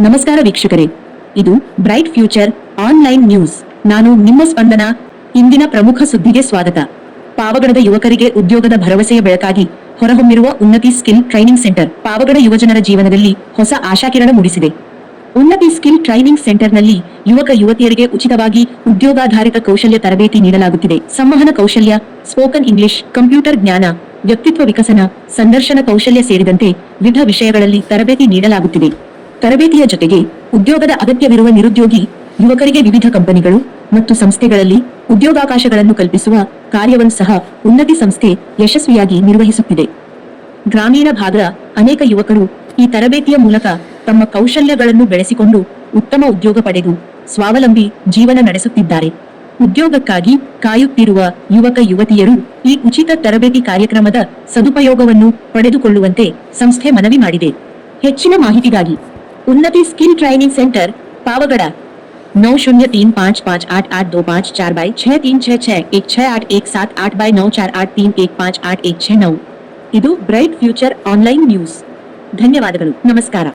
ನಮಸ್ಕಾರ ವೀಕ್ಷಕರೇ, ಇದು ಬ್ರೈಟ್ ಫ್ಯೂಚರ್ ಆನ್ಲೈನ್ ನ್ಯೂಸ್. ನಾನು ನಿಮ್ಮ ಸ್ಪಂದನ. ಇಂದಿನ ಪ್ರಮುಖ ಸುದ್ದಿಗೆ ಸ್ವಾಗತ. ಪಾವಗಡದ ಯುವಕರಿಗೆ ಉದ್ಯೋಗದ ಭರವಸೆಯ ಬೆಳಕಾಗಿ ಹೊರಹೊಮ್ಮಿರುವ ಉನ್ನತಿ ಸ್ಕಿಲ್ ಟ್ರೈನಿಂಗ್ ಸೆಂಟರ್ ಪಾವಗಡ ಯುವಜನರ ಜೀವನದಲ್ಲಿ ಹೊಸ ಆಶಾಕಿರಣ ಮೂಡಿಸಿದೆ. ಉನ್ನತಿ ಸ್ಕಿಲ್ ಟ್ರೈನಿಂಗ್ ಸೆಂಟರ್ನಲ್ಲಿ ಯುವಕ ಯುವತಿಯರಿಗೆ ಉಚಿತವಾಗಿ ಉದ್ಯೋಗಾಧಾರಿತ ಕೌಶಲ್ಯ ತರಬೇತಿ ನೀಡಲಾಗುತ್ತಿದೆ. ಸಂವಹನ ಕೌಶಲ್ಯ, ಸ್ಪೋಕನ್ ಇಂಗ್ಲಿಷ್, ಕಂಪ್ಯೂಟರ್ ಜ್ಞಾನ, ವ್ಯಕ್ತಿತ್ವ ವಿಕಸನ, ಸಂದರ್ಶನ ಕೌಶಲ್ಯ ಸೇರಿದಂತೆ ವಿವಿಧ ವಿಷಯಗಳಲ್ಲಿ ತರಬೇತಿ ನೀಡಲಾಗುತ್ತಿದೆ. ತರಬೇತಿಯ ಜೊತೆಗೆ ಉದ್ಯೋಗದ ಅಗತ್ಯವಿರುವ ನಿರುದ್ಯೋಗಿ ಯುವಕರಿಗೆ ವಿವಿಧ ಕಂಪನಿಗಳು ಮತ್ತು ಸಂಸ್ಥೆಗಳಲ್ಲಿ ಉದ್ಯೋಗಾವಕಾಶಗಳನ್ನು ಕಲ್ಪಿಸುವ ಕಾರ್ಯವನ್ನು ಸಹ ಉನ್ನತಿ ಸಂಸ್ಥೆ ಯಶಸ್ವಿಯಾಗಿ ನಿರ್ವಹಿಸುತ್ತಿದೆ. ಗ್ರಾಮೀಣ ಭಾಗದ ಅನೇಕ ಯುವಕರು ಈ ತರಬೇತಿಯ ಮೂಲಕ ತಮ್ಮ ಕೌಶಲ್ಯಗಳನ್ನು ಬೆಳೆಸಿಕೊಂಡು ಉತ್ತಮ ಉದ್ಯೋಗ ಪಡೆದು ಸ್ವಾವಲಂಬಿ ಜೀವನ ನಡೆಸುತ್ತಿದ್ದಾರೆ. ಉದ್ಯೋಗಕ್ಕಾಗಿ ಕಾಯುತ್ತಿರುವ ಯುವಕ ಯುವತಿಯರು ಈ ಉಚಿತ ತರಬೇತಿ ಕಾರ್ಯಕ್ರಮದ ಸದುಪಯೋಗವನ್ನು ಪಡೆದುಕೊಳ್ಳುವಂತೆ ಸಂಸ್ಥೆ ಮನವಿ ಮಾಡಿದೆ. ಹೆಚ್ಚಿನ ಮಾಹಿತಿಗಾಗಿ ಉನ್ನತಿ ಸ್ಕಿಲ್ ಟ್ರೈನಿಂಗ್ ಸೆಂಟರ್ ಪಾವಗಡ 903558825663661681681789481589. ಇದು ಬ್ರೈಟ್ ಫ್ಯೂಚರ್ ಆನ್ಲೈನ್ ನ್ಯೂಸ್. ಧನ್ಯವಾದಗಳು. ನಮಸ್ಕಾರ.